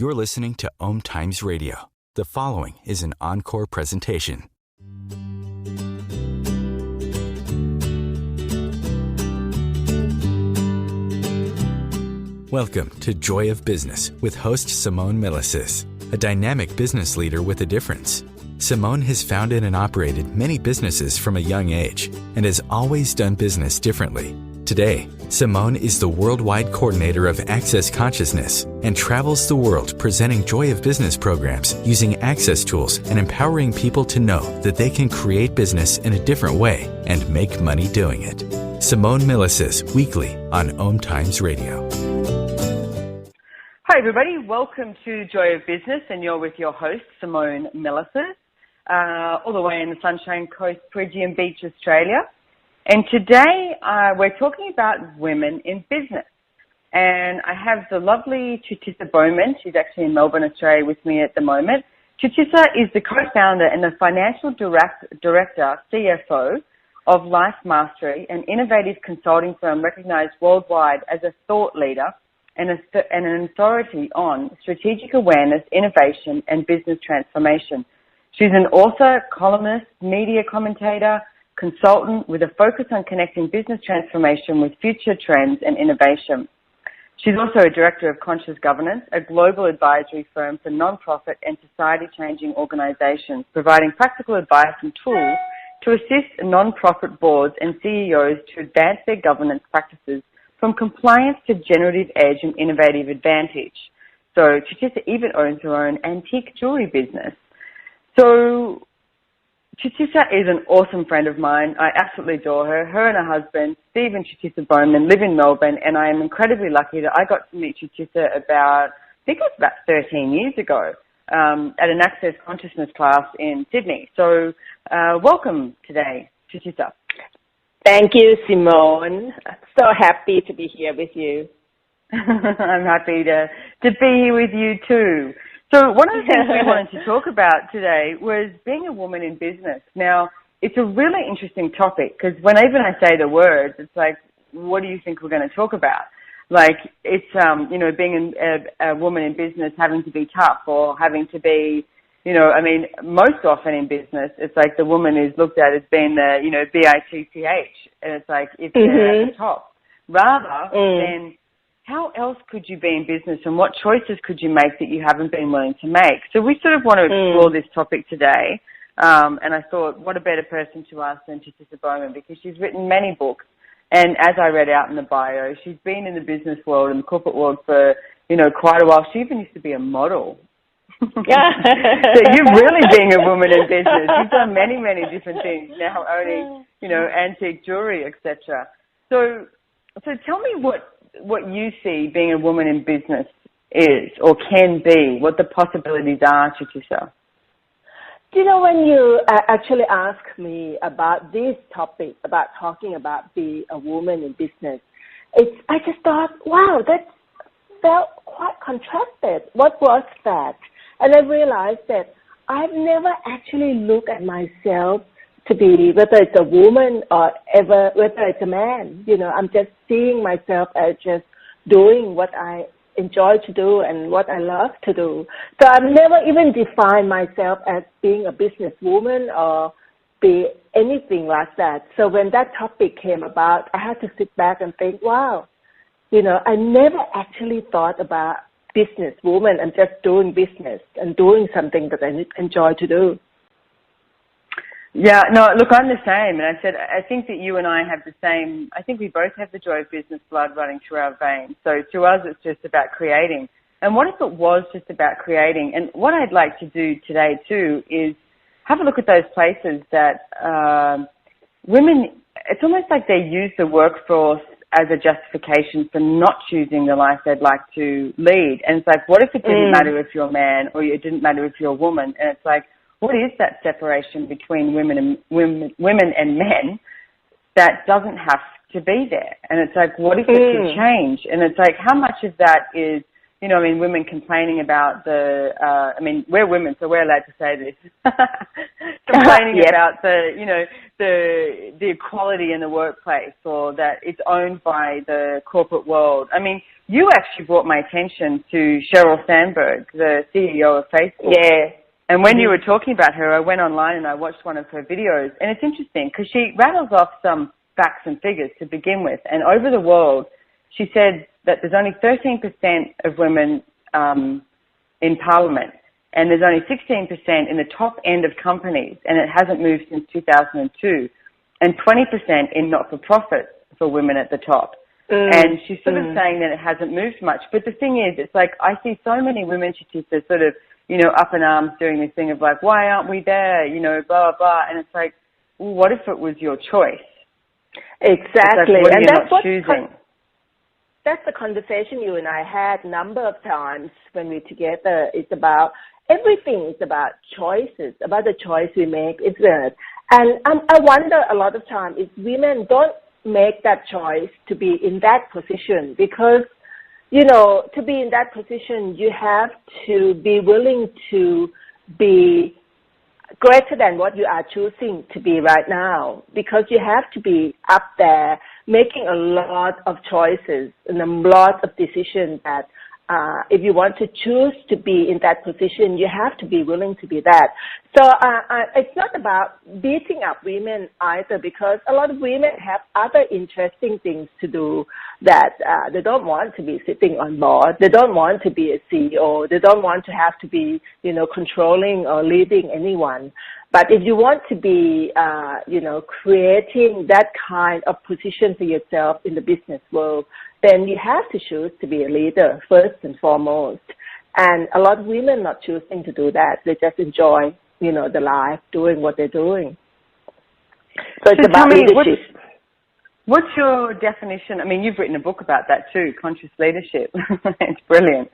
You're listening to OMTimes Radio. The following is an encore presentation. Welcome to Joy of Business with host Simone Milasas, a dynamic business leader with a difference. Simone has founded and operated many businesses from a young age and has always done business differently. Today, Simone is the worldwide coordinator of Access Consciousness and travels the world presenting Joy of Business programs using access tools and empowering people to know that they can create business in a different way and make money doing it. Simone Milasas, weekly on OMTimes Radio. Hi everybody, welcome to Joy of Business, and you're with your host Simone Milasas, all the way in the Sunshine Coast, Peregian Beach, Australia. And today we're talking about women in business. And I have the lovely Chutisa Bowman. She's actually in Melbourne, Australia with me at the moment. Chutisa is the co-founder and the financial director, CFO of Life Mastery, an innovative consulting firm recognized worldwide as a thought leader and an authority on strategic awareness, innovation, and business transformation. She's an author, columnist, media commentator, consultant with a focus on connecting business transformation with future trends and innovation. She's also a director of Conscious Governance, a global advisory firm for non-profit and society-changing organizations, providing practical advice and tools to assist non-profit boards and CEOs to advance their governance practices from compliance to generative edge and innovative advantage. So Chutisa even owns her own antique jewelry business. So Chutisa is an awesome friend of mine. I absolutely adore her. Her and her husband, Steve and Chutisa Bowman, live in Melbourne, and I am incredibly lucky that I got to meet Chutisa I think it was about 13 years ago, at an Access Consciousness class in Sydney. So welcome today, Chutisa. Thank you, Simone. So happy to be here with you. I'm happy to be here with you too. So one of the things we wanted to talk about today was being a woman in business. Now, it's a really interesting topic because whenever I say the words, it's like, what do you think we're going to talk about? Like, it's, being a woman in business having to be tough or having to be, most often in business, it's like the woman is looked at as being the, bitch. And it's like, it's at the top. Rather than, how else could you be in business and what choices could you make that you haven't been willing to make? So we sort of want to explore this topic today. And I thought, what a better person to ask than Chutisa Bowman, because she's written many books. And as I read out in the bio, she's been in the business world and the corporate world for, quite a while. She even used to be a model. Yeah. So you're really being a woman in business. You've done many, many different things, now owning, antique jewelry, etc. So tell me what you see being a woman in business is or can be, what the possibilities are, Chutisa. When you actually ask me about this topic, about talking about being a woman in business, I just thought, wow, that felt quite contrasted. What was that? And I realized that I've never actually looked at myself to be, whether it's a woman or whether it's a man. I'm just seeing myself as just doing what I enjoy to do and what I love to do. So I've never even defined myself as being a businesswoman or be anything like that. So when that topic came about, I had to sit back and think, wow, I never actually thought about businesswoman and just doing business and doing something that I enjoy to do. Yeah, no, look, I'm the same. And I think that you and I have the same, I think we both have the joy of business blood running through our veins. So to us, it's just about creating. And what if it was just about creating? And what I'd like to do today too is have a look at those places that women, it's almost like they use the workforce as a justification for not choosing the life they'd like to lead. And it's like, what if it didn't matter if you're a man or it didn't matter if you're a woman? And it's like, what is that separation between women and men that doesn't have to be there? And it's like, what if it could change? And it's like, how much of that is, women complaining about we're women, so we're allowed to say this. Complaining about the equality in the workplace, or that it's owned by the corporate world. you actually brought my attention to Sheryl Sandberg, the CEO of Facebook. Yeah. And when you were talking about her, I went online and I watched one of her videos. And it's interesting because she rattles off some facts and figures to begin with. And over the world, she said that there's only 13% of women in parliament. And there's only 16% in the top end of companies. And it hasn't moved since 2002. And 20% in not-for-profit for women at the top. And she's sort of saying that it hasn't moved much. But the thing is, it's like I see so many women, Chutisa, sort of, you know, up in arms doing this thing of like, why aren't we there? You know, blah, blah, blah. And it's like, well, what if it was your choice? Exactly. Like, what and that's what choosing? That's the conversation you and I had a number of times when we're together. It's about everything is about choices, about the choice we make, isn't it? And I wonder a lot of times if women don't make that choice to be in that position, because, you know, to be in that position, you have to be willing to be greater than what you are choosing to be right now, because you have to be up there making a lot of choices and a lot of decisions that if you want to choose to be in that position, you have to be willing to be that. So it's not about beating up women either, because a lot of women have other interesting things to do that they don't want to be sitting on board. They don't want to be a CEO. They don't want to have to be, you know, controlling or leading anyone. But if you want to be, you know, creating that kind of position for yourself in the business world, then you have to choose to be a leader first and foremost. And a lot of women not choosing to do that. They just enjoy, you know, the life, doing what they're doing. So it's about leadership. What's your definition? I mean, you've written a book about that too, conscious leadership. It's brilliant.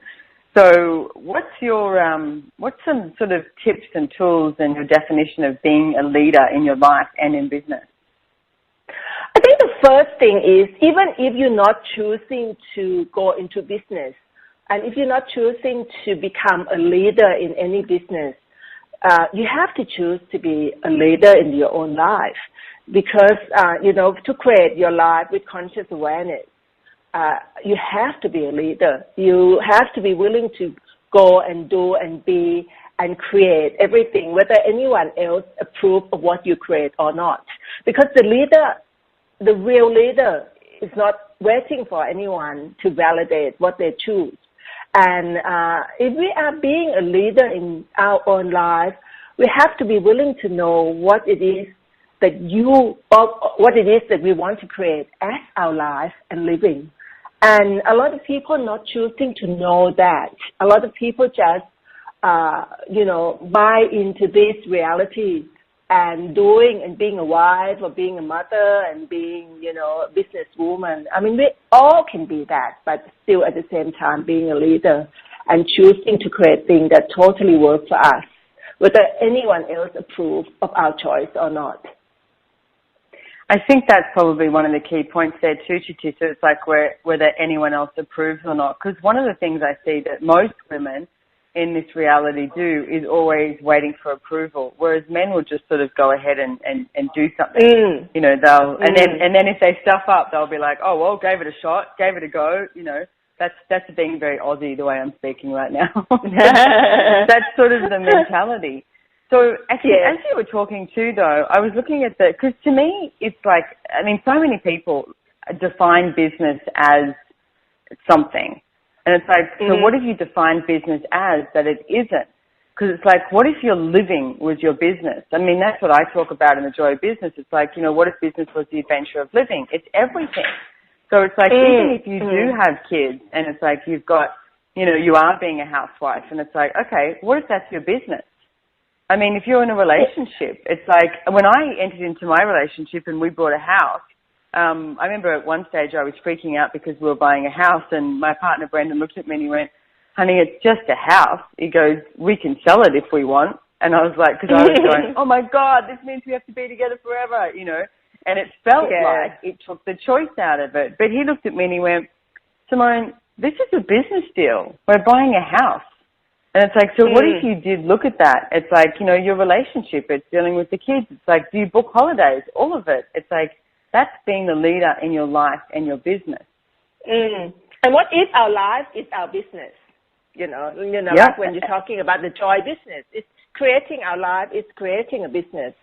So what's some sort of tips and tools and your definition of being a leader in your life and in business? I think the first thing is, even if you're not choosing to go into business, and if you're not choosing to become a leader in any business, you have to choose to be a leader in your own life. Because, you know, to create your life with conscious awareness, you have to be a leader. You have to be willing to go and do and be and create everything, whether anyone else approves of what you create or not. Because the real leader is not waiting for anyone to validate what they choose. And if we are being a leader in our own life, we have to be willing to know what it is that we want to create as our life and living. And a lot of people not choosing to know that. A lot of people just, you know, buy into this reality and doing and being a wife or being a mother and being, you know, a businesswoman. I mean, we all can be that, but still at the same time being a leader and choosing to create things that totally work for us, whether anyone else approves of our choice or not. I think that's probably one of the key points there too, Chutisa. It's like whether anyone else approves or not. Because one of the things I see that most women in this reality do is always waiting for approval, whereas men will just sort of go ahead and do something. You know, and then if they stuff up, they'll be like, oh well, gave it a shot, gave it a go. You know, that's being very Aussie the way I'm speaking right now. That's sort of the mentality. So actually, as you were talking too, though, I was looking at because to me, it's like, I mean, so many people define business as something. And it's like, so what if you define business as that it isn't? Because it's like, what if your living was your business? I mean, that's what I talk about in the Joy of Business. It's like, you know, what if business was the adventure of living? It's everything. So it's like, even if you do have kids and it's like you've got, you know, you are being a housewife and it's like, okay, what if that's your business? I mean, if you're in a relationship, it's like when I entered into my relationship and we bought a house, I remember at one stage I was freaking out because we were buying a house and my partner Brendan looked at me and he went, honey, it's just a house. He goes, we can sell it if we want. And I was like, because I was going, oh my God, this means we have to be together forever, you know. And it felt like it took the choice out of it. But he looked at me and he went, Simone, this is a business deal. We're buying a house. And it's like, so what if you did look at that? It's like, you know, your relationship, it's dealing with the kids. It's like, do you book holidays? All of it. It's like, that's being the leader in your life and your business. And what is our life is our business. Like when you're talking about the joy business, it's creating our life, it's creating a business.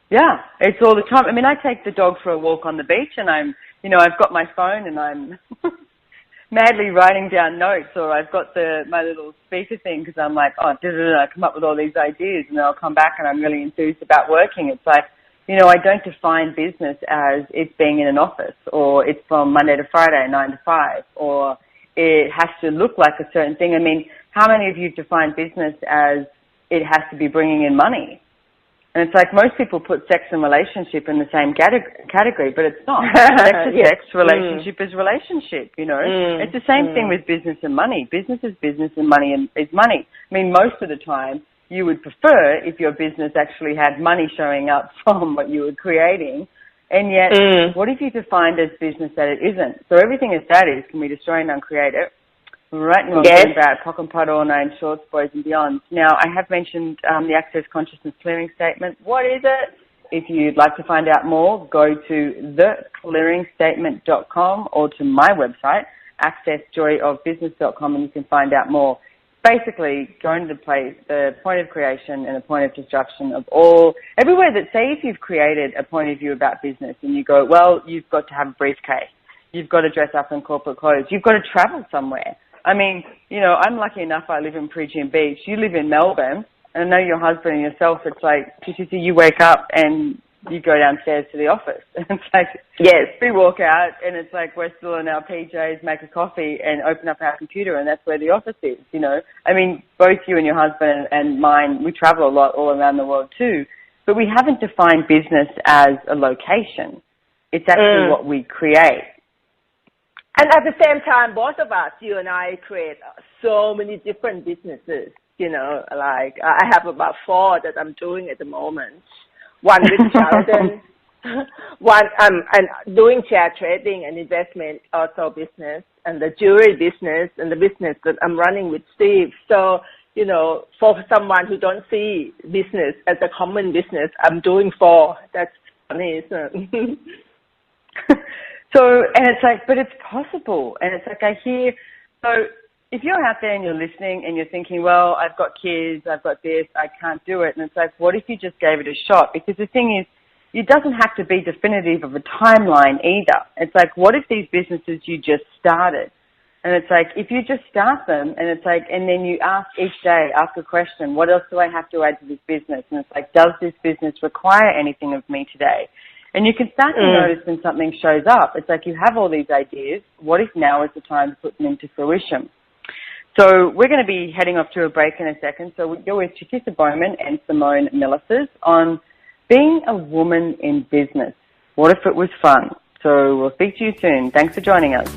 Yeah, it's all the time. I mean, I take the dog for a walk on the beach and I've got my phone and I'm madly writing down notes, or I've got my little speaker thing because I'm like, I come up with all these ideas and then I'll come back and I'm really enthused about working. It's like, I don't define business as it's being in an office, or it's from Monday to Friday, 9 to 5, or it has to look like a certain thing. I mean, how many of you define business as it has to be bringing in money? And it's like most people put sex and relationship in the same category, but it's not. Sex is sex, relationship is relationship, It's the same thing with business and money. Business is business and money is money. I mean, most of the time, you would prefer if your business actually had money showing up from what you were creating. And yet, what if you defined as business that it isn't? So everything is that is can be destroy and uncreate it. Right and wrong, good, bad, pock and pot, all nine shorts, boys and beyond. Now, I have mentioned the Access Consciousness Clearing Statement. What is it? If you'd like to find out more, go to theclearingstatement.com or to my website, accessjoyofbusiness.com, and you can find out more. Basically, going to the point of creation and the point of destruction of everywhere that, say if you've created a point of view about business and you go, well, you've got to have a briefcase, you've got to dress up in corporate clothes, you've got to travel somewhere. I mean, I'm lucky enough I live in Prejean Beach. You live in Melbourne, and I know your husband and yourself, it's like, you wake up and you go downstairs to the office. It's like, yes, we walk out and it's like we're still in our PJs, make a coffee and open up our computer, and that's where the office is, I mean, both you and your husband and mine, we travel a lot all around the world too, but we haven't defined business as a location. It's actually what we create. And at the same time, both of us, you and I, create so many different businesses, like I have about 4 that I'm doing at the moment. One with Sheldon, one and doing share trading and investment also business, and the jewelry business and the business that I'm running with Steve. So, for someone who don't see business as a common business, I'm doing 4. That's funny, isn't it? So, and it's like, but it's possible. And it's like, I hear, so if you're out there and you're listening and you're thinking, well, I've got kids, I've got this, I can't do it. And it's like, what if you just gave it a shot? Because the thing is, it doesn't have to be definitive of a timeline either. It's like, what if these businesses you just started? And it's like, if you just start them and it's like, and then you ask each day, ask a question, what else do I have to add to this business? And it's like, does this business require anything of me today? And you can start to notice when something shows up. It's like you have all these ideas. What if now is the time to put them into fruition? So we're going to be heading off to a break in a second. So you're with Chutisa Bowman and Simone Milasas on being a woman in business. What if it was fun? So we'll speak to you soon. Thanks for joining us.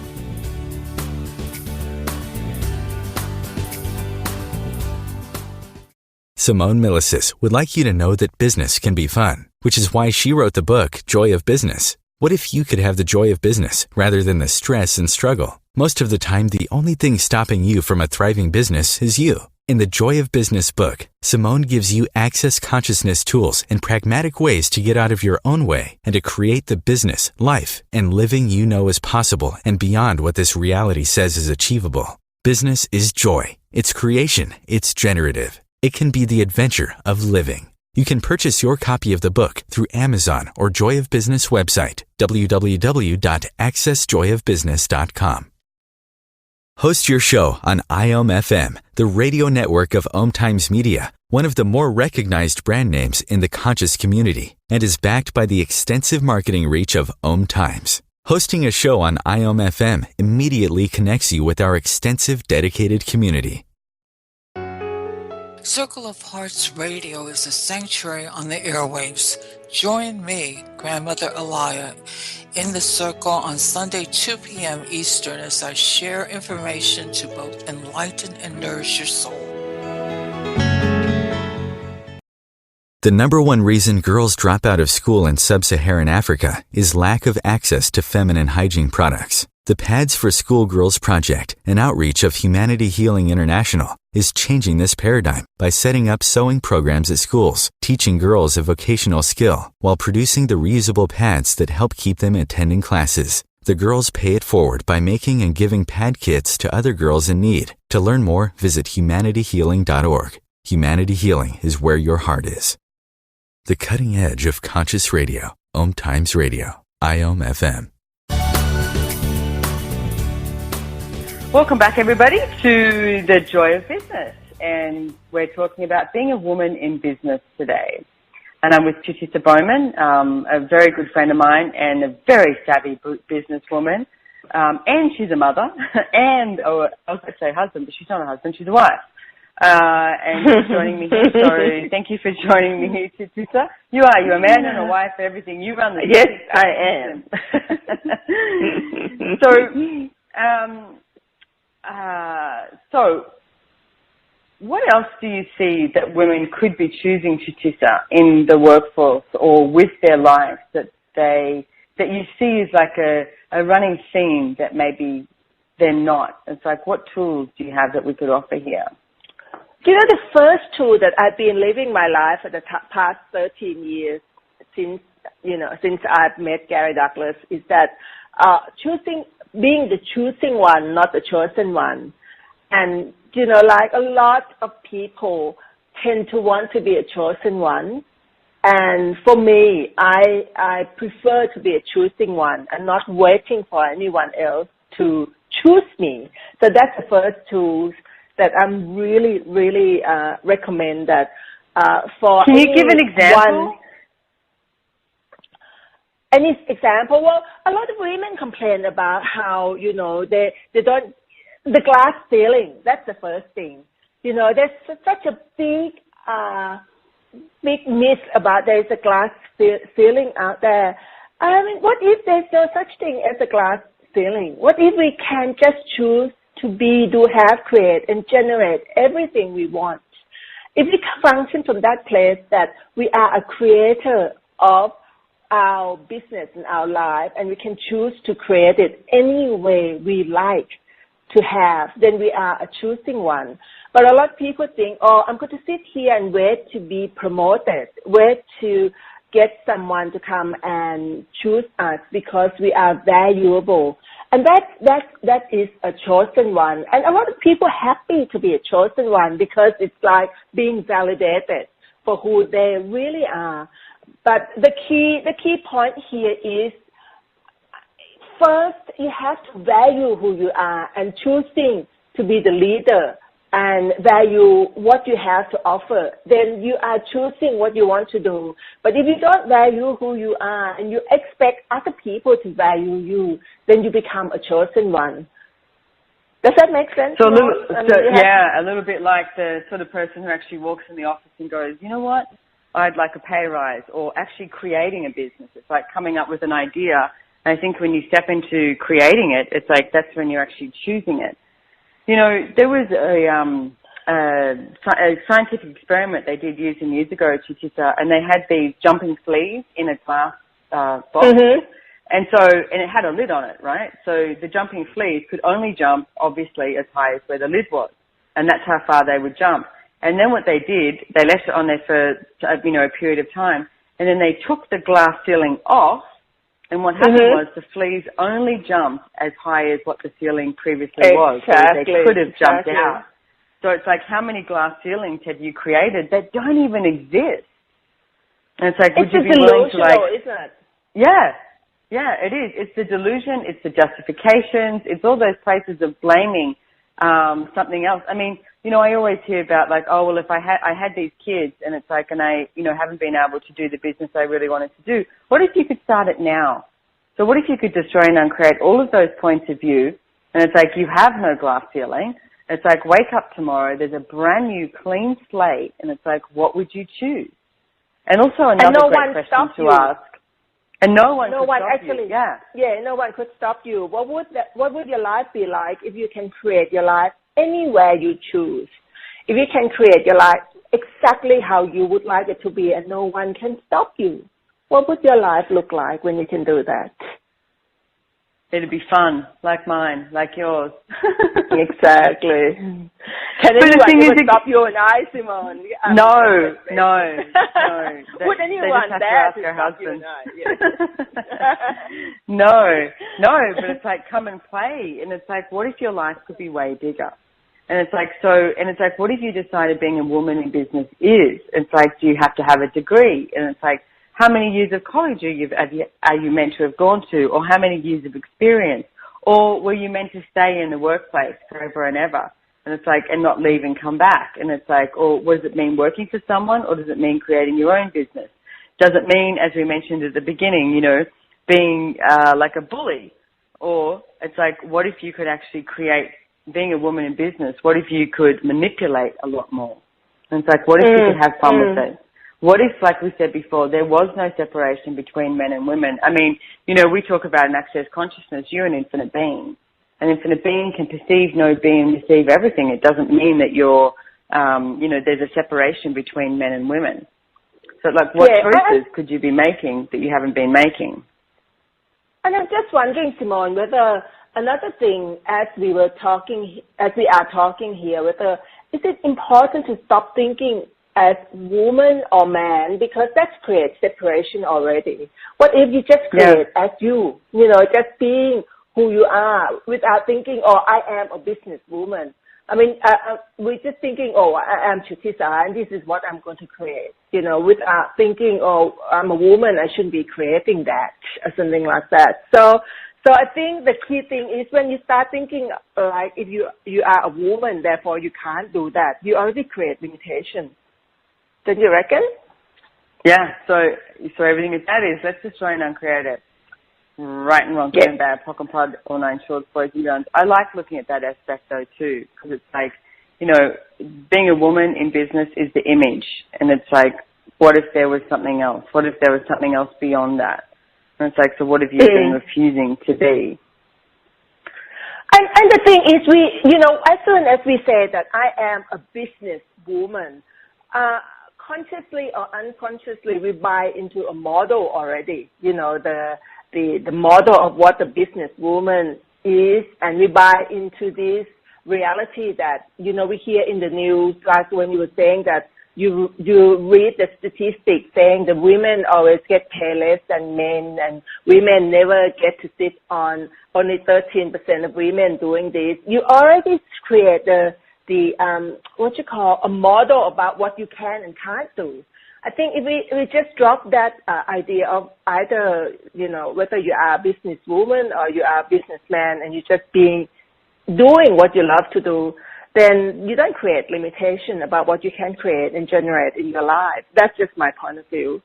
Simone Milasas would like you to know that business can be fun, which is why she wrote the book, Joy of Business. What if you could have the joy of business rather than the stress and struggle? Most of the time, the only thing stopping you from a thriving business is you. In the Joy of Business book, Simone gives you access consciousness tools and pragmatic ways to get out of your own way and to create the business, life, and living you know is possible and beyond what this reality says is achievable. Business is joy. It's creation. It's generative. It can be the adventure of living. You can purchase your copy of the book through Amazon or Joy of Business website, www.accessjoyofbusiness.com. Host your show on IOM-FM, the radio network of OMTimes Media, one of the more recognized brand names in the conscious community, and is backed by the extensive marketing reach of OMTimes. Hosting a show on IOM-FM immediately connects you with our extensive dedicated community. Circle of Hearts Radio is a sanctuary on the airwaves. Join me, Grandmother Elia, in the circle on Sunday, 2 p.m. Eastern as I share information to both enlighten and nourish your soul. The number one reason girls drop out of school in sub-Saharan Africa is lack of access to feminine hygiene products. The Pads for Schoolgirls Project, an outreach of Humanity Healing International, is changing this paradigm by setting up sewing programs at schools, teaching girls a vocational skill, while producing the reusable pads that help keep them attending classes. The girls pay it forward by making and giving pad kits to other girls in need. To learn more, visit humanityhealing.org. Humanity Healing is where your heart is. The cutting edge of conscious radio. OMTimes Radio. IOM FM. Welcome back, everybody, to The Joy of Business. And we're talking about being a woman in business today. And I'm with Chutisa Bowman, a very good friend of mine and a very savvy businesswoman. And she's a mother and, I was going to say husband, but she's not a husband, she's a wife. And she's joining me here. So thank you for joining me here, Chutisa. You're a man and a wife, everything. You run the Yes, I am. So what else do you see that women could be choosing, Chutisa, in the workforce or with their lives that you see as like a running theme that maybe they're not? It's like, what tools do you have that we could offer here? You know, the first tool that I've been living my life for the past 13 years since I've met Gary Douglas is that being the choosing one, not the chosen one. And, you know, like a lot of people tend to want to be a chosen one. And for me, I prefer to be a choosing one and not waiting for anyone else to choose me. So that's the first tool that I'm really, really recommend that for. Can you give an example? Any example? Well, a lot of women complain about how, you know, they don't, the glass ceiling, that's the first thing. You know, there's such a big myth about there's a glass ceiling out there. I mean, what if there's no such thing as a glass ceiling? What if we can just choose to be, do, have, create, and generate everything we want? If we function from that place that we are a creator of our business and our life, and we can choose to create it any way we like to have, then we are a choosing one. But a lot of people think, oh, I'm going to sit here and wait to be promoted, wait to get someone to come and choose us because we are valuable. And that is a chosen one. And a lot of people happy to be a chosen one because it's like being validated for who they really are. But the key point here is, first, you have to value who you are and choosing to be the leader and value what you have to offer. Then you are choosing what you want to do. But if you don't value who you are and you expect other people to value you, then you become a chosen one. Does that make sense? So a little bit like the sort of person who actually walks in the office and goes, you know what, I'd like a pay rise, or actually creating a business. It's like coming up with an idea. And I think when you step into creating it, it's like that's when you're actually choosing it. You know, there was a scientific experiment they did years and years ago, Chutisa, and they had these jumping fleas in a glass box. Mm-hmm. And it had a lid on it, right? So the jumping fleas could only jump, obviously, as high as where the lid was. And that's how far they would jump. And then what they did, they left it on there for, a period of time. And then they took the glass ceiling off. And what happened was the fleas only jumped as high as what the ceiling previously was. So they could have jumped out. So it's like, how many glass ceilings have you created that don't even exist? And it's like, would you be willing to isn't it? Yeah, it is. It's the delusion. It's the justifications. It's all those places of blaming something else. I mean, you know, I always hear about like, oh, well, if I had these kids and it's like, and I, haven't been able to do the business I really wanted to do. What if you could start it now? So what if you could destroy and uncreate all of those points of view? And it's like, you have no glass ceiling. It's like, wake up tomorrow. There's a brand new clean slate. And it's like, what would you choose? And also another great question to ask. And no one could stop you. Yeah, no one could stop you. What would your life be like if you can create your life anywhere you choose? If you can create your life exactly how you would like it to be and no one can stop you, what would your life look like when you can do that? It'd be fun, like mine, like yours. Exactly. Can anyone ever stop you and I, Simone? No. Would anyone dare to stop you and I? Yeah. No, but it's like, come and play. And it's like, what if your life could be way bigger? And it's like, what if you decided being a woman in business is? It's like, do you have to have a degree? And it's like, how many years of college are you meant to have gone to? Or how many years of experience? Or were you meant to stay in the workplace forever and ever? And it's like, and not leave and come back. And it's like, or what does it mean working for someone, or does it mean creating your own business? Does it mean, as we mentioned at the beginning, being like a bully? Or it's like, what if you could actually create, being a woman in business, what if you could manipulate a lot more? And it's like, what if you could have fun with it? What if, like we said before, there was no separation between men and women? I mean, we talk about an access consciousness. You're an infinite being. An infinite being can perceive, know, be, and receive everything. It doesn't mean that you're, there's a separation between men and women. So, like, what choices could you be making that you haven't been making? And I'm just wondering, Simone, whether another thing, as we are talking here, whether is it important to stop thinking as woman or man, because that creates separation already. What if you just create as you, just being who you are without thinking, oh, I am a businesswoman. I mean, we're just thinking, oh, I am Chutisa and this is what I'm going to create, without thinking, oh, I'm a woman, I shouldn't be creating that or something like that. So I think the key thing is when you start thinking like if you are a woman, therefore you can't do that, you already create limitations. Don't you reckon? Yeah, so everything is that is, let's destroy and uncreate it. Right and wrong, good and bad, POC and POD, all nine shorts, boys and guns. I like looking at that aspect though too, because it's like, being a woman in business is the image. And it's like, what if there was something else? What if there was something else beyond that? And it's like, so what have you been refusing to be? And the thing is, as soon as we say that I am a business woman, consciously or unconsciously, we buy into a model already, the model of what a businesswoman is, and we buy into this reality that, we hear in the news, like when you were saying that you read the statistics saying the women always get paid less than men, and women never get to sit on, only 13% of women doing this. You already create a model about what you can and can't do. I think if we just drop that idea of either, whether you are a businesswoman or you are a businessman and you're just doing what you love to do, then you don't create limitation about what you can create and generate in your life. That's just my point of view.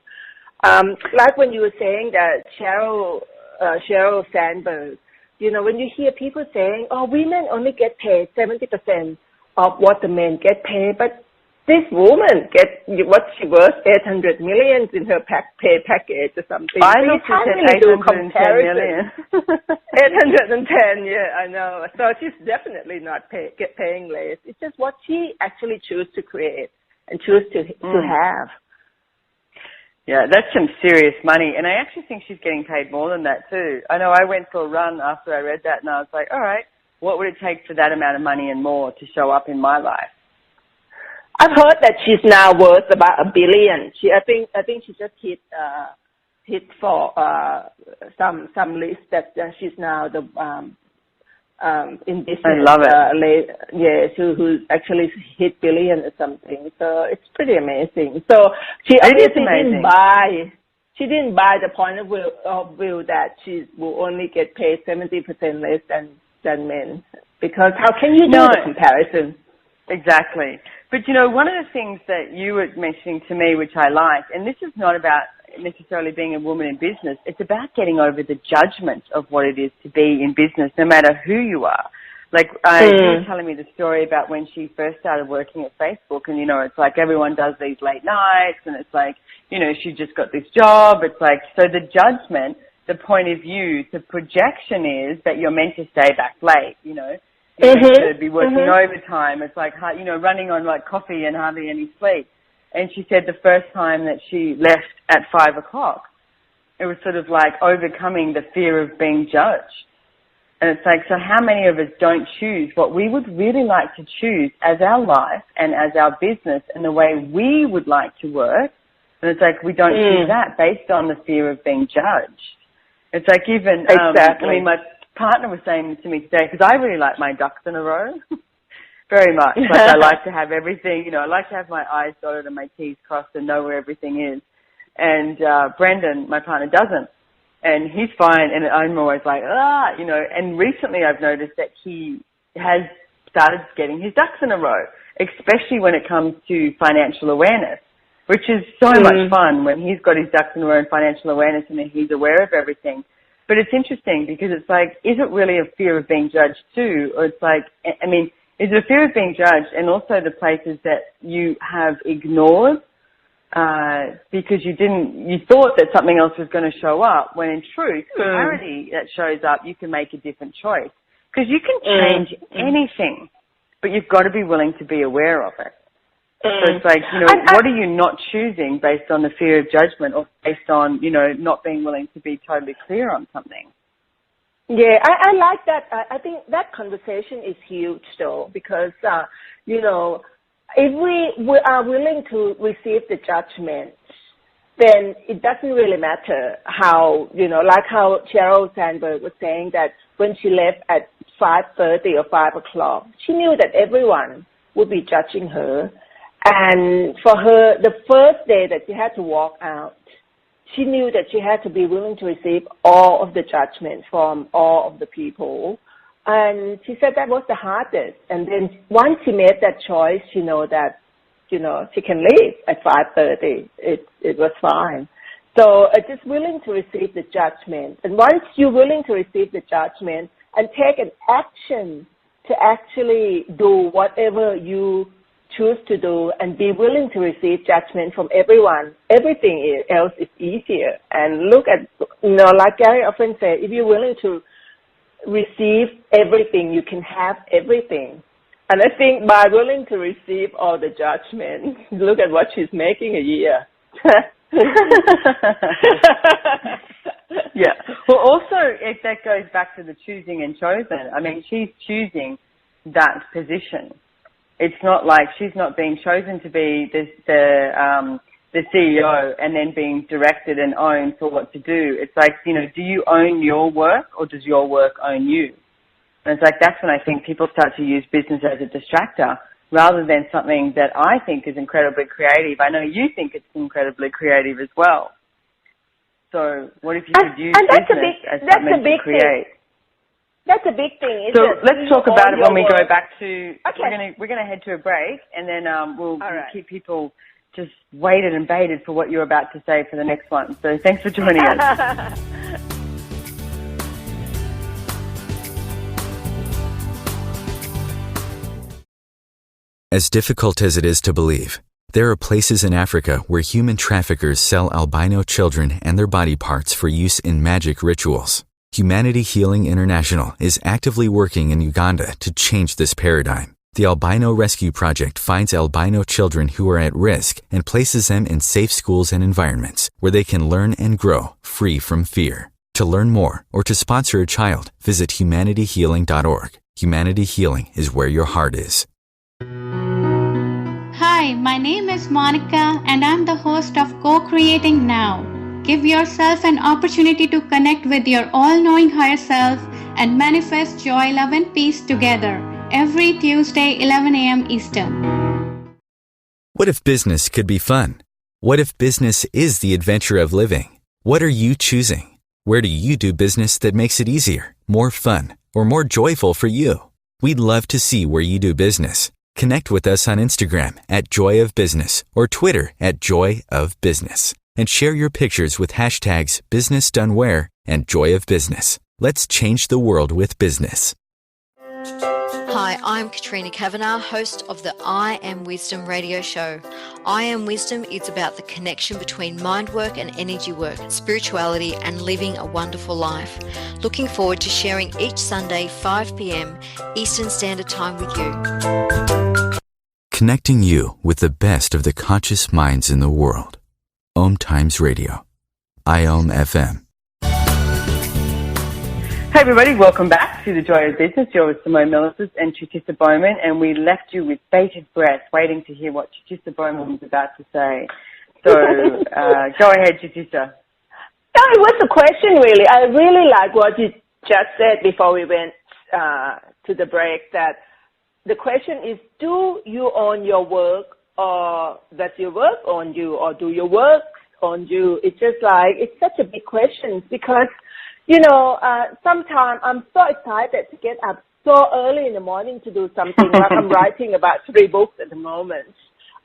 Like when you were saying that Sheryl Sandberg, when you hear people saying, oh, women only get paid 70% of what the men get paid, but this woman gets what she worth, 800 million in her pay package or something. I looked at 810 million. 810, yeah, I know. So she's definitely not paying less. It's just what she actually chooses to create and choose to have. Yeah, that's some serious money. And I actually think she's getting paid more than that too. I know I went for a run after I read that and I was like, all right, what would it take for that amount of money and more to show up in my life? I've heard that she's now worth about $1 billion. I think she just hit for some list that she's now the in business. I love it. Who actually hit billion or something. So it's pretty amazing. So she obviously didn't buy the point of view that she will only get paid 70% less than men. Because how can you do the comparison? Exactly. But, one of the things that you were mentioning to me, which I like, and this is not about necessarily being a woman in business, it's about getting over the judgment of what it is to be in business, no matter who you are. Like, you were telling me the story about when she first started working at Facebook, and, it's like everyone does these late nights, and it's like, she just got this job. It's like, so the judgment, the point of view, the projection is that you're meant to stay back late, You're meant to be working overtime. It's like, running on like coffee and hardly any sleep. And she said the first time that she left at 5 o'clock, it was sort of like overcoming the fear of being judged. And it's like, so how many of us don't choose what we would really like to choose as our life and as our business and the way we would like to work? And it's like we don't choose that based on the fear of being judged. It's like even, exactly. I mean, my partner was saying to me today, because I really like my ducks in a row, very much. Like I like to have everything, you know, I like to have my I's dotted and my T's crossed and know where everything is. And Brendan, my partner, doesn't. And he's fine, and I'm always like, you know, and recently I've noticed that he has started getting his ducks in a row, especially when it comes to financial awareness, which is so much fun when he's got his ducks in a row in financial awareness and he's aware of everything. But it's interesting because it's like, is it really a fear of being judged too? Or it's like, I mean, is it a fear of being judged and also the places that you have ignored because you thought that something else was going to show up, when in truth, clarity that shows up, you can make a different choice. Because you can change anything, but you've got to be willing to be aware of it. So it's like, you know, what are you not choosing based on the fear of judgment or based on, you know, not being willing to be totally clear on something? Yeah, I like that. I think that conversation is huge, though, because, you know, if we are willing to receive the judgment, then it doesn't really matter how, you know, like how Sheryl Sandberg was saying that when she left at 5:30 or 5 o'clock, she knew that everyone would be judging her. And for her, the first day that she had to walk out, she knew that she had to be willing to receive all of the judgment from all of the people. And she said that was the hardest. And then once she made that choice, she know that, you know, she can leave at 5:30. It was fine. So just willing to receive the judgment. And once you're willing to receive the judgment and take an action to actually do whatever you choose to do and be willing to receive judgment from everyone, everything else is easier. And look at, you know, like Gary often said, if you're willing to receive everything, you can have everything. And I think by willing to receive all the judgment, look at what she's making a year. Yeah. Well, also, if that goes back to the choosing and chosen, I mean, she's choosing that position. It's not like she's not being chosen to be the CEO and then being directed and owned for what to do. It's like, you know, do you own your work or does your work own you? And it's like, that's when I think people start to use business as a distractor rather than something that I think is incredibly creative. I know you think it's incredibly creative as well. So what if you could use business as something to create? That's a big thing. So let's talk about it when we go back to, okay. We're gonna head to a break and then we'll keep people just waited and baited for what you're about to say for the next one. So thanks for joining us. As difficult as it is to believe, there are places in Africa where human traffickers sell albino children and their body parts for use in magic rituals. Humanity Healing International is actively working in Uganda to change this paradigm. The Albino Rescue Project finds albino children who are at risk and places them in safe schools and environments where they can learn and grow free from fear. To learn more or to sponsor a child, visit humanityhealing.org. Humanity Healing is where your heart is. Hi, my name is Monica and I'm the host of Co-Creating Now. Give yourself an opportunity to connect with your all-knowing higher self and manifest joy, love, and peace together every Tuesday, 11 a.m. Eastern. What if business could be fun? What if business is the adventure of living? What are you choosing? Where do you do business that makes it easier, more fun, or more joyful for you? We'd love to see where you do business. Connect with us on Instagram at Joy of Business or Twitter at Joy of Business. And share your pictures with hashtags BusinessDoneWhere and Joy of Business. Let's change the world with business. Hi, I'm Katrina Kavanagh, host of the I Am Wisdom radio show. I Am Wisdom is about the connection between mind work and energy work, spirituality and living a wonderful life. Looking forward to sharing each Sunday 5 p.m. Eastern Standard Time with you. Connecting you with the best of the conscious minds in the world. OMTimes Radio. IOM FM. Hey everybody, welcome back to The Joy of Business. You're with Simone Milasas and Chutisa Bowman, and we left you with bated breath waiting to hear what Chutisa Bowman was about to say. So go ahead, Chutisa. No, it was a question really. I really like what you just said before we went to the break, that the question is, do you own your work, or does your work own you, or do your work own you? It's just like, it's such a big question because, you know, sometimes I'm so excited to get up so early in the morning to do something. Like I'm writing about 3 books at the moment,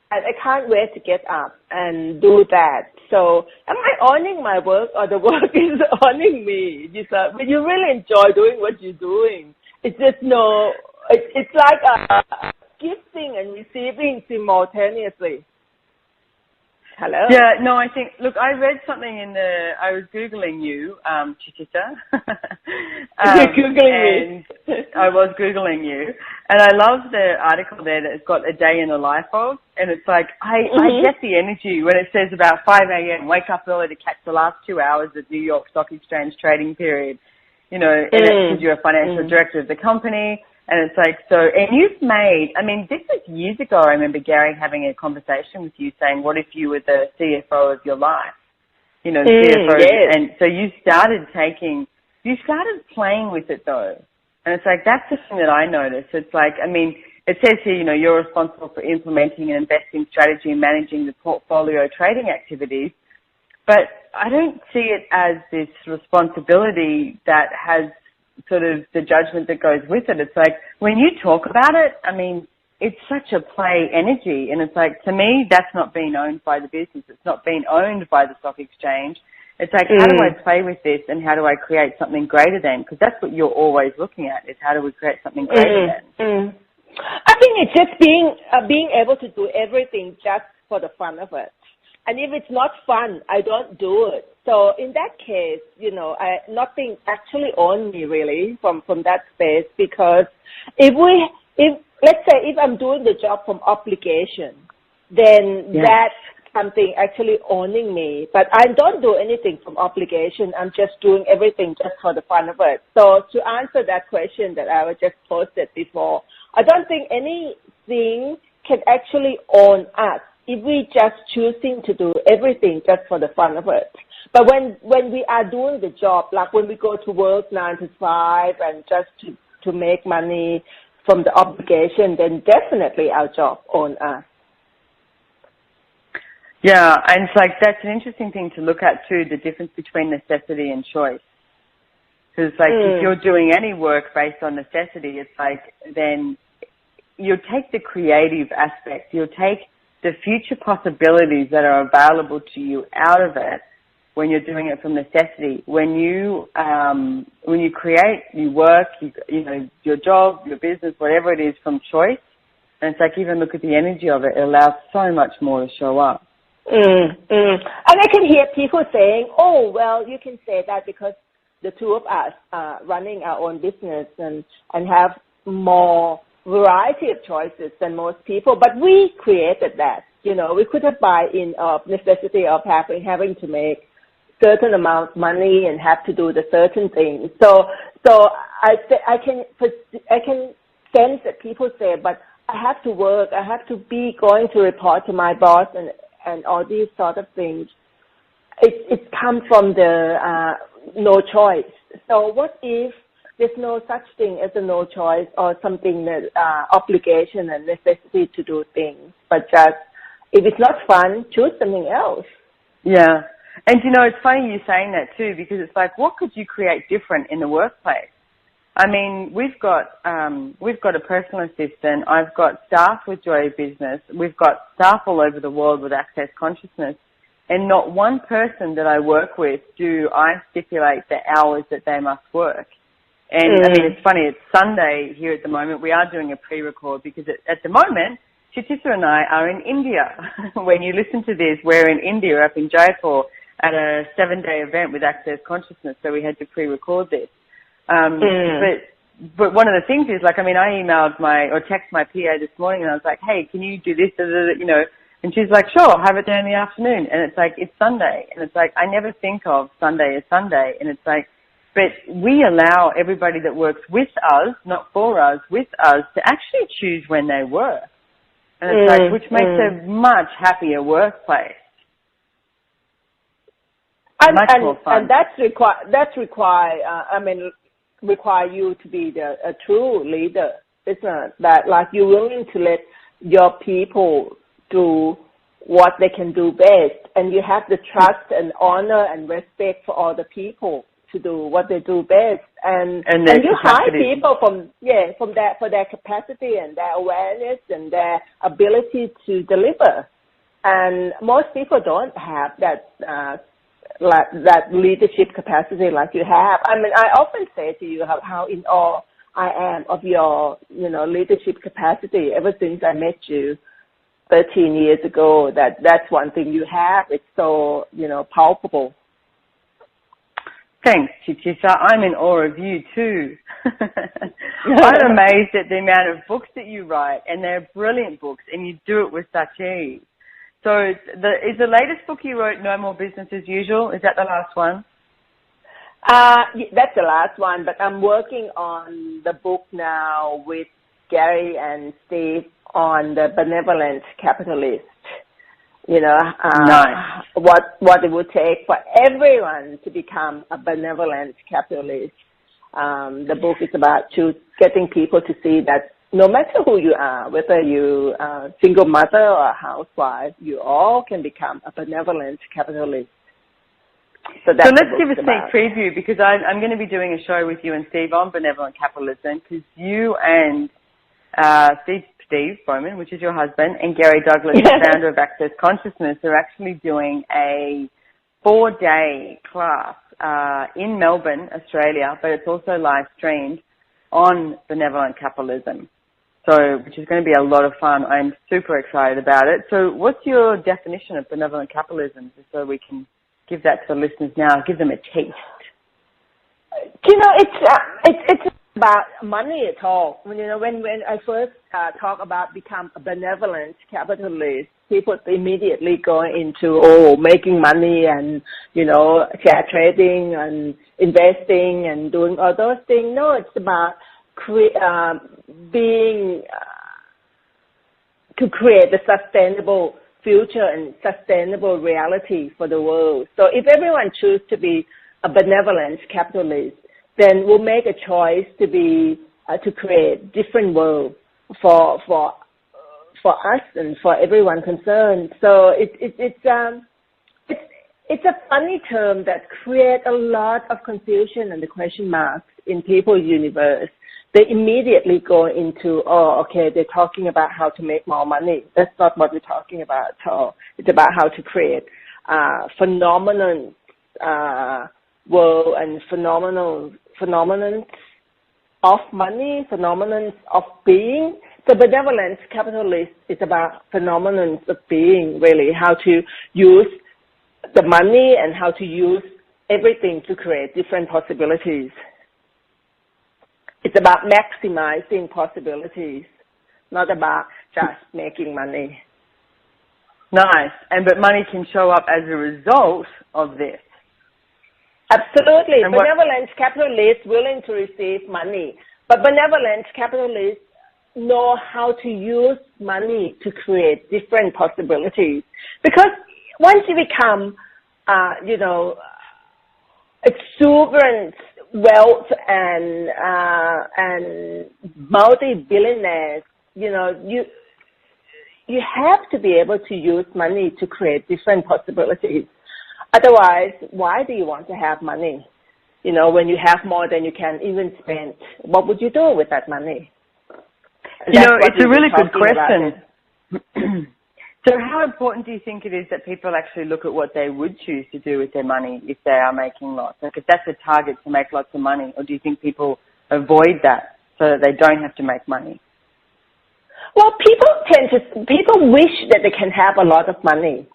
and I can't wait to get up and do that. So am I owning my work, or the work is owning me? But you really enjoy doing what you're doing. It's just it's like a gifting and receiving simultaneously. Hello? Yeah, no, I think, look, I read something I was Googling you, Chutisa. Googling me. I was Googling you. And I love the article there that's got a day in the life of, and it's like, I get the energy when it says about 5 a.m., wake up early to catch the last 2 hours of New York Stock Exchange trading period, you know, and it's because you're a financial director of the company. And it's like, so, and you've made, I mean, this was years ago. I remember Gary having a conversation with you saying, what if you were the CFO of your life? You know, CFO. Yes. And so you started playing with it though. And it's like, that's the thing that I noticed. It's like, I mean, it says here, you know, you're responsible for implementing and investing strategy and managing the portfolio trading activities. But I don't see it as this responsibility that has sort of the judgment that goes with it. It's like, when you talk about it, I mean, it's such a play energy. And it's like, to me, that's not being owned by the business. It's not being owned by the stock exchange. It's like, how do I play with this, and how do I create something greater than? Because that's what you're always looking at, is how do we create something greater than? I think it's just being able to do everything just for the fun of it. And if it's not fun, I don't do it. So in that case, you know, nothing actually owns me really from that space, because if let's say if I'm doing the job from obligation, then that's something actually owning me. But I don't do anything from obligation. I'm just doing everything just for the fun of it. So to answer that question that I was just posted before, I don't think anything can actually own us if we just choosing to do everything just for the fun of it. But when we are doing the job, like when we go to work 9 to 5 and just to make money from the obligation, then definitely our job owns us. Yeah, and it's like, that's an interesting thing to look at too, the difference between necessity and choice. Because like, if you're doing any work based on necessity, it's like, then you'll take the creative aspect, you'll take the future possibilities that are available to you out of it when you're doing it from necessity. When you create, you work, you know, your job, your business, whatever it is, from choice, and it's like, even look at the energy of it, it allows so much more to show up. And I can hear people saying, oh, well, you can say that because the two of us are running our own business and have more variety of choices than most people, but we created that. You know, we couldn't buy in of necessity of having to make certain amount of money and have to do the certain things. So I can sense that people say, but I have to work, I have to be going to report to my boss and all these sort of things. It comes from the no choice. So what if there's no such thing as a no choice, or something that obligation and necessity to do things, but just, if it's not fun, choose something else. Yeah. And you know, it's funny you saying that too, because it's like, what could you create different in the workplace? I mean, we've got a personal assistant. I've got staff with Joy Business. We've got staff all over the world with Access Consciousness. And not one person that I work with do I stipulate the hours that they must work. And I mean, it's funny, it's Sunday here at the moment. We are doing a pre-record because at the moment, Chutisa and I are in India. When you listen to this, we're in India, up in Jaipur, at a 7-day event with Access Consciousness, so we had to pre-record this. But one of the things is, like, I mean, I emailed texted my PA this morning, and I was like, hey, can you do this, you know, and she's like, sure, I'll have it there in the afternoon. And it's like, it's Sunday. And it's like, I never think of Sunday as Sunday. And it's like, but we allow everybody that works with us, not for us, with us, to actually choose when they work. And it's like, which makes a much happier workplace. Much more fun. And require you to be a true leader. It's not that, like, you're willing to let your people do what they can do best, and you have the trust and honor and respect for all the people to do what they do best, and you hire people for their capacity and their awareness and their ability to deliver. And most people don't have that that leadership capacity like you have. I mean, I often say to you how in awe I am of your leadership capacity ever since I met you 13 years ago. That's one thing you have. It's so palpable. Thanks, Chutisa. I'm in awe of you too. I'm amazed at the amount of books that you write, and they're brilliant books, and you do it with such ease. So is the latest book you wrote No More Business as Usual? Is that the last one? That's the last one, but I'm working on the book now with Gary and Steve on the benevolent capitalist. Nice. What it would take for everyone to become a benevolent capitalist. The book is about getting people to see that no matter who you are, whether you are a single mother or a housewife, you all can become a benevolent capitalist. So let's give a sneak preview, because I'm going to be doing a show with you and Steve on benevolent capitalism, because you and Steve Bowman, which is your husband, and Gary Douglas, the founder of Access Consciousness, are actually doing a 4-day class in Melbourne, Australia, but it's also live streamed on benevolent capitalism. So, which is going to be a lot of fun. I'm super excited about it. So what's your definition of benevolent capitalism, just so we can give that to the listeners now, give them a taste? It's about money at all. When I first talk about become a benevolent capitalist, people immediately go into, making money and, share trading and investing and doing all those things. No, it's about to create a sustainable future and sustainable reality for the world. So if everyone chooses to be a benevolent capitalist, then we'll make a choice to create different world for us and for everyone concerned. So it's a funny term that creates a lot of confusion and the question marks in people's universe. They immediately go into, they're talking about how to make more money. That's not what we're talking about at all. It's about how to create phenomenon world and phenomenon of money, phenomenon of being. So benevolent capitalist is about phenomenon of being, really, how to use the money and how to use everything to create different possibilities. It's about maximizing possibilities, not about just making money. Nice. But money can show up as a result of this. Absolutely. Benevolent capitalists willing to receive money. But benevolent capitalists know how to use money to create different possibilities. Because once you become, exuberant wealth and multi-billionaires, you have to be able to use money to create different possibilities. Otherwise, why do you want to have money? When you have more than you can even spend, what would you do with that money? It's a really good question. So how important do you think it is that people actually look at what they would choose to do with their money if they are making lots? Like, if that's a target to make lots of money, or do you think people avoid that so that they don't have to make money? Well, people wish that they can have a lot of money.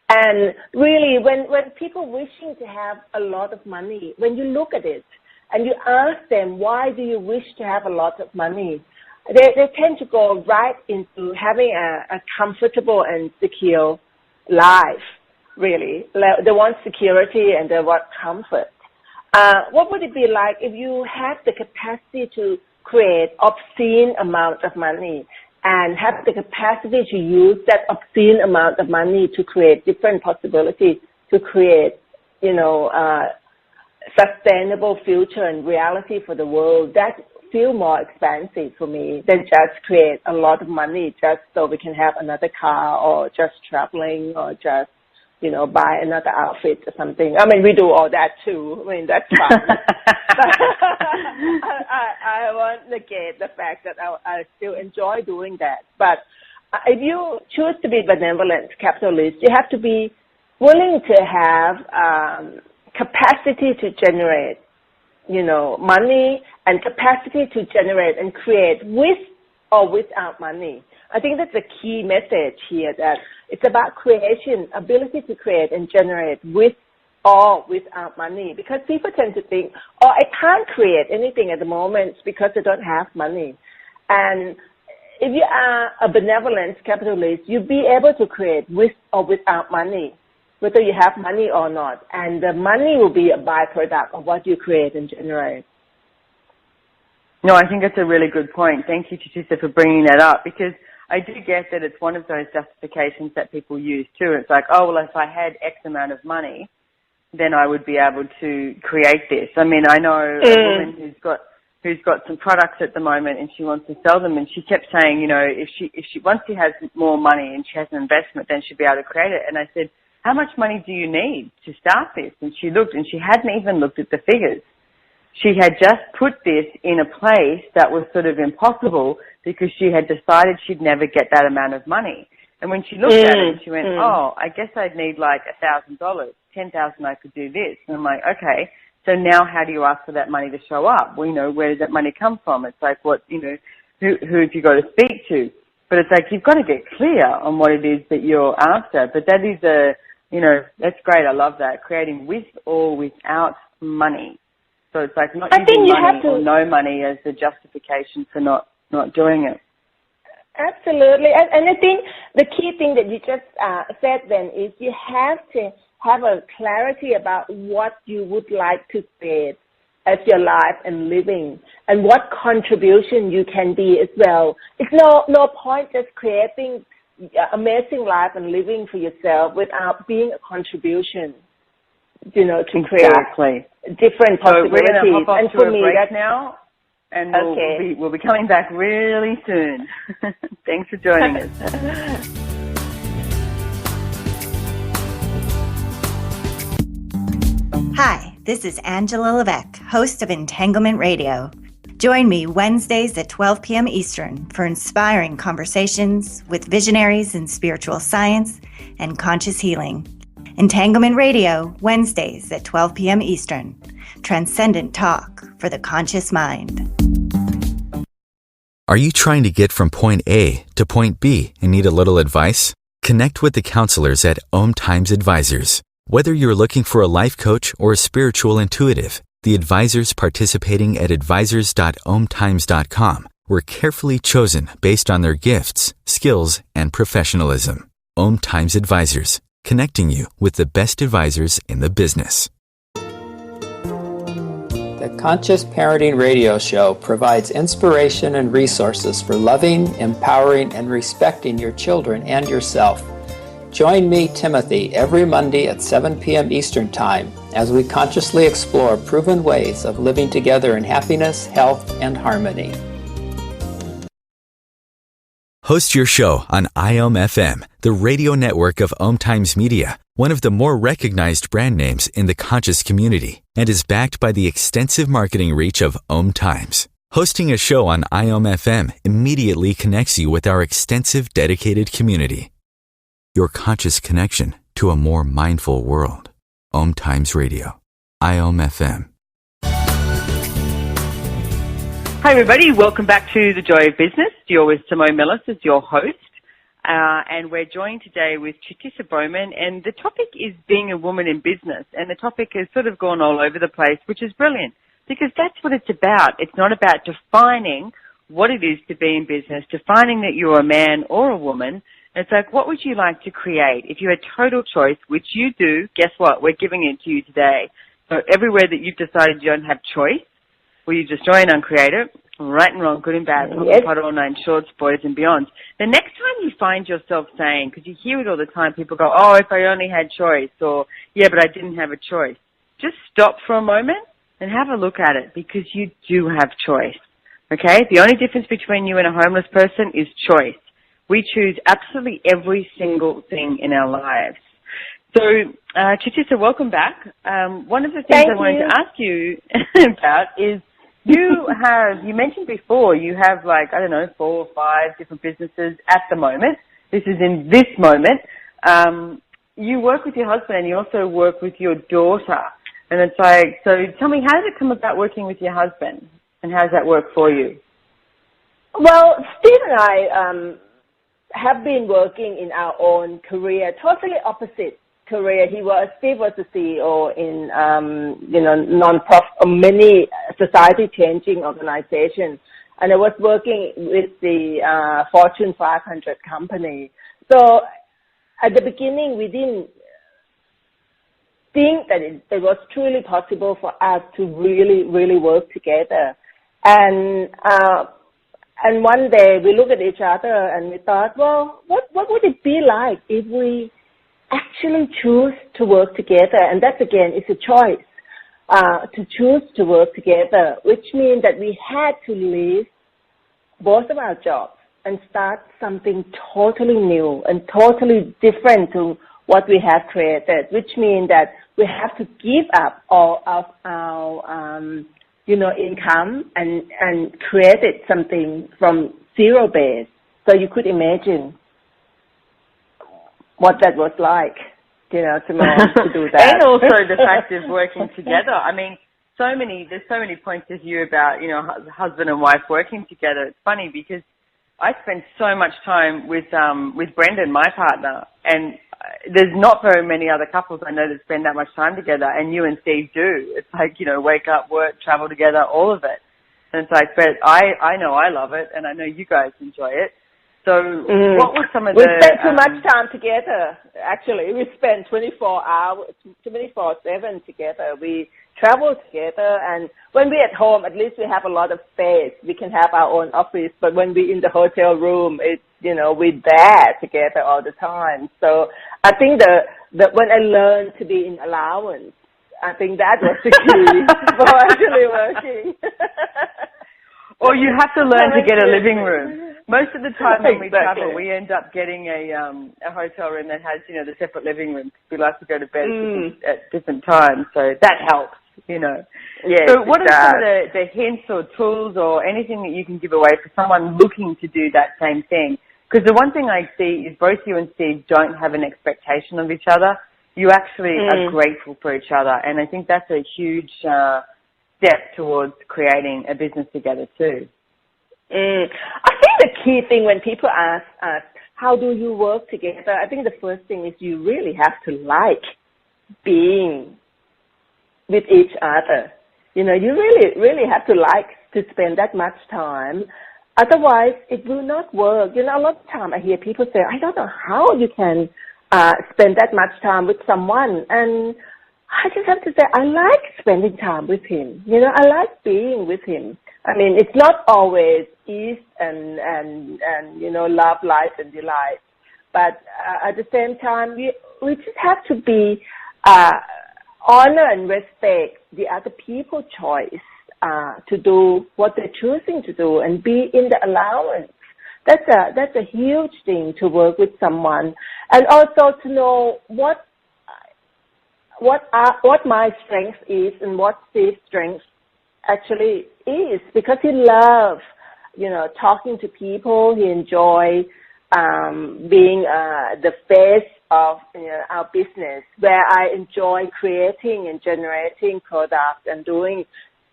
And really, when people wishing to have a lot of money, when you look at it and you ask them, why do you wish to have a lot of money? They tend to go right into having a comfortable and secure life, really. They want security and they want comfort. what would it be like if you have the capacity to create obscene amount of money and have the capacity to use that obscene amount of money to create different possibilities, to create, sustainable future and reality for the world? That feels more expensive for me than just create a lot of money just so we can have another car or just traveling or just, buy another outfit or something. I mean, we do all that too. I mean, that's fun. I won't negate the fact that I still enjoy doing that. But if you choose to be benevolent capitalist, you have to be willing to have capacity to generate, money and capacity to generate and create with or without money. I think that's the key message here, that it's about creation, ability to create and generate with or without money. Because people tend to think, I can't create anything at the moment because I don't have money. And if you are a benevolent capitalist, you'll be able to create with or without money, whether you have money or not. And the money will be a byproduct of what you create and generate. No, I think that's a really good point. Thank you, Chutisa, for bringing that up, because I do get that it's one of those justifications that people use too. It's like, if I had X amount of money, then I would be able to create this. I mean, I know a woman who's got some products at the moment and she wants to sell them, and she kept saying, if she once she has more money and she has an investment, then she'll be able to create it. And I said, how much money do you need to start this? And she looked, and she hadn't even looked at the figures. She had just put this in a place that was sort of impossible because she had decided she'd never get that amount of money. And when she looked at it, she went, I guess I'd need like $1,000, $10,000, I could do this. And I'm like, okay, so now how do you ask for that money to show up? Well, where does that money come from? It's like, who have you got to speak to? But it's like, you've got to get clear on what it is that you're after. But that is that's great. I love that. Creating with or without money. So it's like not using money or no money as the justification for not doing it. Absolutely. And I think the key thing that you just said then is you have to have a clarity about what you would like to create as your life and living, and what contribution you can be as well. It's no point just creating amazing life and living for yourself without being a contribution, to create different possibilities. So we're going to hop off to a break now, and okay. we'll be coming back really soon. Thanks for joining us. Hi, this is Angela Levesque, host of Entanglement Radio. Join me Wednesdays at 12 p.m. Eastern for inspiring conversations with visionaries in spiritual science and conscious healing. Entanglement Radio, Wednesdays at 12 p.m. Eastern. Transcendent talk for the conscious mind. Are you trying to get from point A to point B and need a little advice? Connect with the counselors at OMTimes Advisors. Whether you're looking for a life coach or a spiritual intuitive, the advisors participating at advisors.omtimes.com were carefully chosen based on their gifts, skills, and professionalism. OMTimes Advisors, connecting you with the best advisors in the business. The Conscious Parenting Radio Show provides inspiration and resources for loving, empowering, and respecting your children and yourself. Join me, Timothy, every Monday at 7 p.m. Eastern Time as we consciously explore proven ways of living together in happiness, health, and harmony. Host your show on IOM-FM, the radio network of OMTimes Media, one of the more recognized brand names in the conscious community, and is backed by the extensive marketing reach of OMTimes. Hosting a show on IOM-FM immediately connects you with our extensive dedicated community. Your conscious connection to a more mindful world. OMTimes Radio. IOM-FM. Hi everybody, welcome back to The Joy of Business. You're with Simone Milasas, your host. And we're joined today with Chutisa Bowman, and the topic is being a woman in business. And the topic has sort of gone all over the place, which is brilliant, because that's what it's about. It's not about defining what it is to be in business, defining that you're a man or a woman. It's like, what would you like to create? If you had total choice, which you do, guess what? We're giving it to you today. So everywhere that you've decided you don't have choice, well, you just join uncreate it, right and wrong, good and bad, pot all nine shorts, boys and beyond. The next time you find yourself saying, because you hear it all the time, people go, oh, if I only had choice, or yeah, but I didn't have a choice. Just stop for a moment and have a look at it, because you do have choice. Okay? The only difference between you and a homeless person is choice. We choose absolutely every single thing in our lives. So, Chutisa, welcome back. One of the things I wanted to ask you about is you mentioned before, you have 4 or 5 different businesses at the moment. This is in this moment. You work with your husband and you also work with your daughter. And it's so tell me, how did it come about working with your husband? And how does that work for you? Well, Steve and I have been working in our own career, totally opposite career. Steve was the CEO in non-profit, many society-changing organizations, and I was working with the Fortune 500 company. So at the beginning, we didn't think that it was truly possible for us to really, really work together. And one day we looked at each other and we thought, well, what would it be like if we actually choose to work together? And that, again, is a choice, to choose to work together, which means that we had to leave both of our jobs and start something totally new and totally different to what we have created, which means that we have to give up all of our income and created something from zero base. So you could imagine what that was like, Simone, to do that. And also the fact of working together. I mean, there's so many points of view about, husband and wife working together. It's funny because I spend so much time with Brendan, my partner, and there's not very many other couples I know that spend that much time together, and you and Steve do. It's wake up, work, travel together, all of it. And it's but I know I love it, and I know you guys enjoy it. So what were some of we spend too much time together, actually. We spend 24/7 together. We travel together, and when we're at home, at least we have a lot of space. We can have our own office, but when we're in the hotel room, it's, we're there together all the time. So I think when I learned to be in allowance, I think that was the key for actually working. Or you have to learn to get a living room. Most of the time when we travel, we end up getting a hotel room that has, the separate living room. We like to go to bed at different times, so that helps, Yes, so what are some of the hints or tools or anything that you can give away for someone looking to do that same thing? Because the one thing I see is both you and Steve don't have an expectation of each other. You actually are grateful for each other, and I think that's a huge step towards creating a business together too. I think the key thing when people ask us, how do you work together? I think the first thing is you really have to like being with each other. You really, really have to like to spend that much time. Otherwise, it will not work. A lot of time I hear people say, I don't know how you can spend that much time with someone. And I just have to say, I like spending time with him. I like being with him. I mean, it's not always ease and love, light, and delight. But at the same time, we just have to be honor and respect the other people's choice to do what they're choosing to do and be in the allowance. That's a huge thing to work with someone, and also to know what my strength is and what Steve's strength actually is, because he loves, talking to people. He enjoys being the face of our business, where I enjoy creating and generating products and doing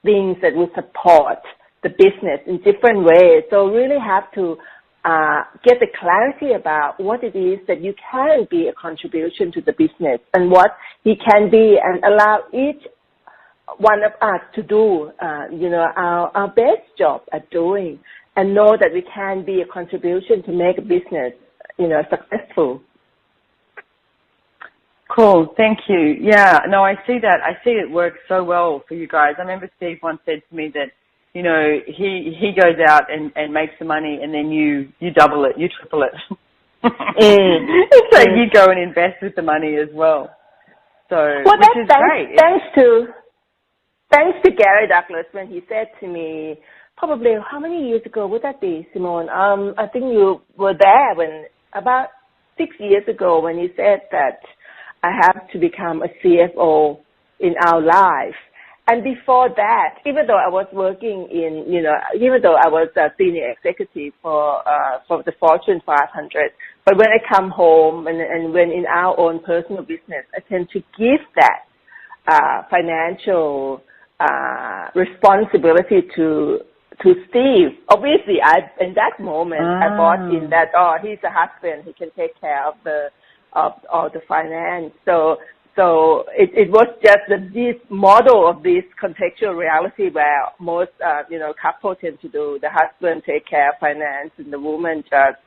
things that will support the business in different ways. So really have to get the clarity about what it is that you can be a contribution to the business and what he can be, and allow each one of us to do, our best job at doing, and know that we can be a contribution to make a business, successful. Cool. Thank you. Yeah, no, I see that. I see it works so well for you guys. I remember Steve once said to me that, you know, he goes out and makes the money and then you double it, you triple it. So you go and invest with the money as well. So, which is great. Thanks to Gary Douglas when he said to me, probably how many years ago would that be, Simone? I think you were there when about 6 years ago when he said that I have to become a CFO in our life. And before that, even though I was working even though I was a senior executive for the Fortune 500, but when I come home and when in our own personal business, I tend to give that financial responsibility to Steve. Obviously, in that moment, I bought in that, he's a husband, he can take care of all the finance. So it was just this model of this contextual reality where most, couples tend to do. The husband take care of finance and the woman just,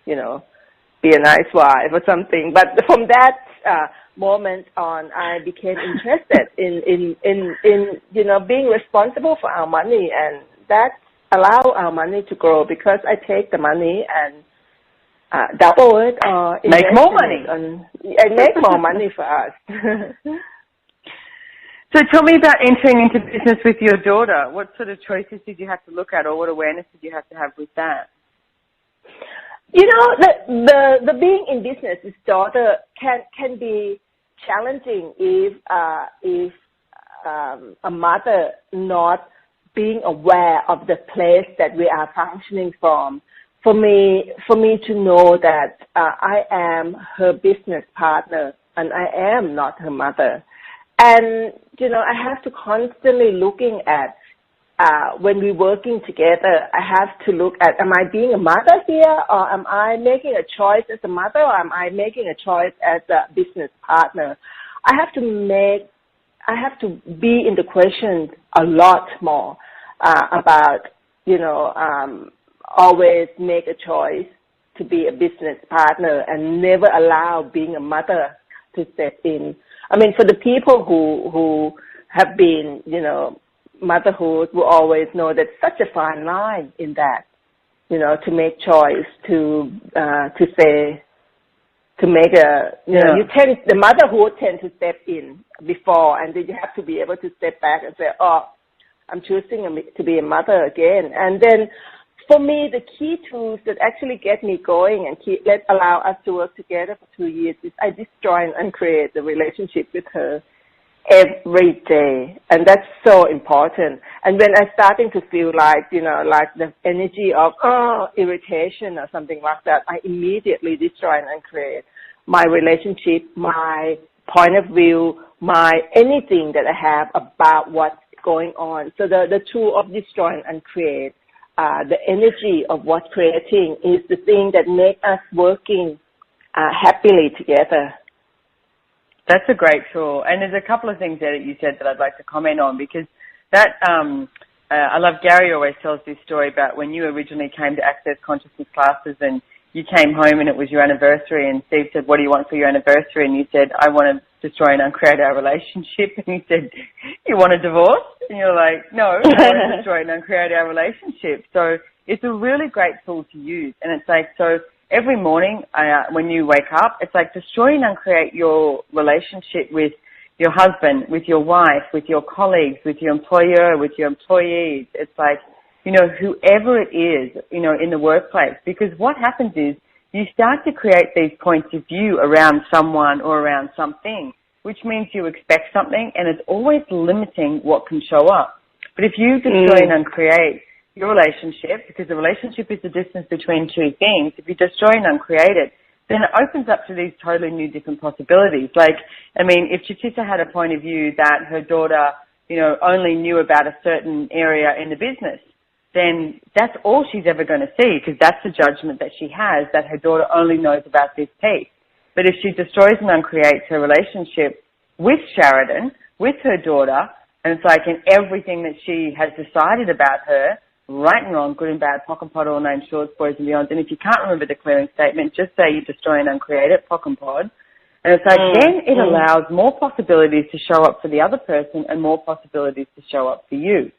be a nice wife or something. But from that moment on, I became interested in being responsible for our money, and that allow our money to grow because I take the money and double it or make more money and make more money for us. So tell me about entering into business with your daughter. What sort of choices did you have to look at, or what awareness did you have to have with that? The being in business with daughter can be challenging if a mother not being aware of the place that we are functioning from. For me to know that I am her business partner and I am not her mother. And, I have to constantly looking at when we're working together, I have to look at, am I being a mother here, or am I making a choice as a mother, or am I making a choice as a business partner? I have to be in the question a lot more about, always make a choice to be a business partner and never allow being a mother to step in. I mean, for the people who have been, motherhood will always know that such a fine line in that, to make choice, to say, to make the motherhood tend to step in before, and then you have to be able to step back and say, I'm choosing to be a mother again. And then for me, the key tools that actually get me going and allow us to work together for 2 years is I destroy and uncreate the relationship with her every day. And that's so important. And when I'm starting to feel like the energy of irritation or something like that, I immediately destroy and uncreate my relationship, my point of view, anything that I have about what's going on. So the tool of destroy and uncreate, the energy of what creating is the thing that makes us working happily together. That's a great tool. And there's a couple of things there that you said that I'd like to comment on, because that I love Gary always tells this story about when you originally came to Access Consciousness classes and you came home and it was your anniversary and Steve said, what do you want for your anniversary? And you said, I want to destroy and uncreate our relationship. And he said, you want a divorce? And you're like, no, I want to destroy and uncreate our relationship. So it's a really great tool to use. And it's like, so every morning when you wake up, it's like destroy and uncreate your relationship with your husband, with your wife, with your colleagues, with your employer, with your employees. It's like, whoever it is, in the workplace. Because what happens is you start to create these points of view around someone or around something, which means you expect something, and it's always limiting what can show up. But if you destroy and uncreate your relationship, because the relationship is the distance between two things, if you destroy and uncreate it, then it opens up to these totally new different possibilities. Like, I mean, if Chutisa had a point of view that her daughter, only knew about a certain area in the business, then that's all she's ever going to see, because that's the judgment that she has, that her daughter only knows about this piece. But if she destroys and uncreates her relationship with Sheridan, with her daughter, and it's like in everything that she has decided about her, right and wrong, good and bad, POC and POD, all names, shorts, boys and beyonds, and if you can't remember the clearing statement, just say you destroy and uncreate it, POC and POD, And it's like then it allows more possibilities to show up for the other person and more possibilities to show up for you.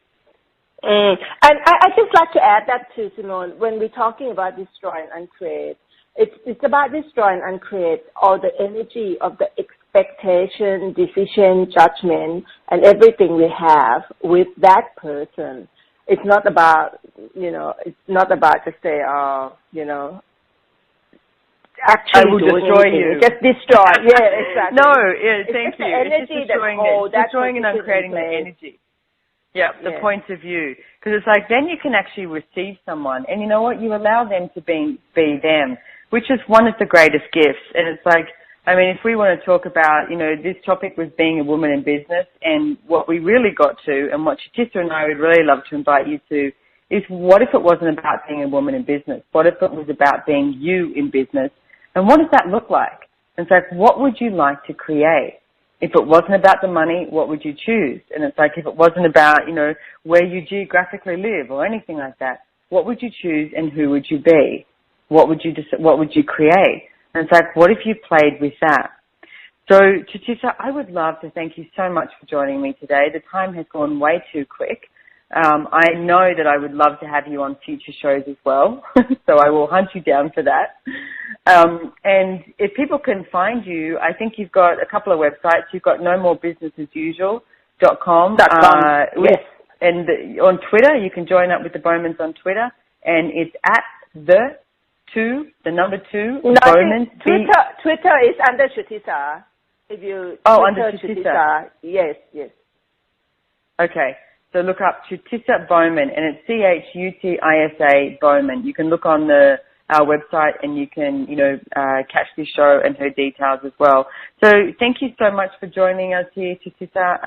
And I just like to add that too, Simone, when we're talking about destroy and uncreate, it's about destroy and uncreate all the energy of the expectation, decision, judgment, and everything we have with that person. It's not about, it's not about to say, actually I will destroy you. Just destroy. Yeah, exactly. No, thank you. It's just destroying and uncreating the energy. Yeah, the point of view. Because it's like then you can actually receive someone, and you know what? You allow them to be them, which is one of the greatest gifts. And it's like, I mean, if we want to talk about, this topic was being a woman in business, and what we really got to, and what Chutisa and I would really love to invite you to, is what if it wasn't about being a woman in business? What if it was about being you in business? And what does that look like? And it's like, what would you like to create? If it wasn't about the money, what would you choose? And it's like, if it wasn't about, where you geographically live or anything like that, what would you choose and who would you be? What would you create? And it's like, what if you played with that? So, Chutisa, I would love to thank you so much for joining me today. The time has gone way too quick. I know that I would love to have you on future shows as well, so I will hunt you down for that. And if people can find you, I think you've got a couple of websites. You've got nomorebusinessasyusual.com. Yes. And on Twitter, you can join up with the Bowmans on Twitter, and it's at the number two, Bowman. Twitter is under Chutisa. If you under Chutisa. Yes. Okay. So look up Chutisa Bowman, and it's Chutisa Bowman. You can look on our website, and you can, catch this show and her details as well. So thank you so much for joining us here, Chutisa.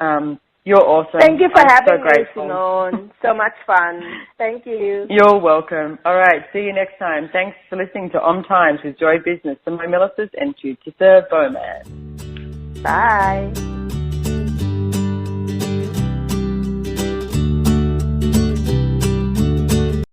You're awesome. Thank you for having me, Simone. So much fun. Thank you. You're welcome. All right. See you next time. Thanks for listening to OMTimes with Joy Business, Simone Milasas and Chutisa Bowman. Bye.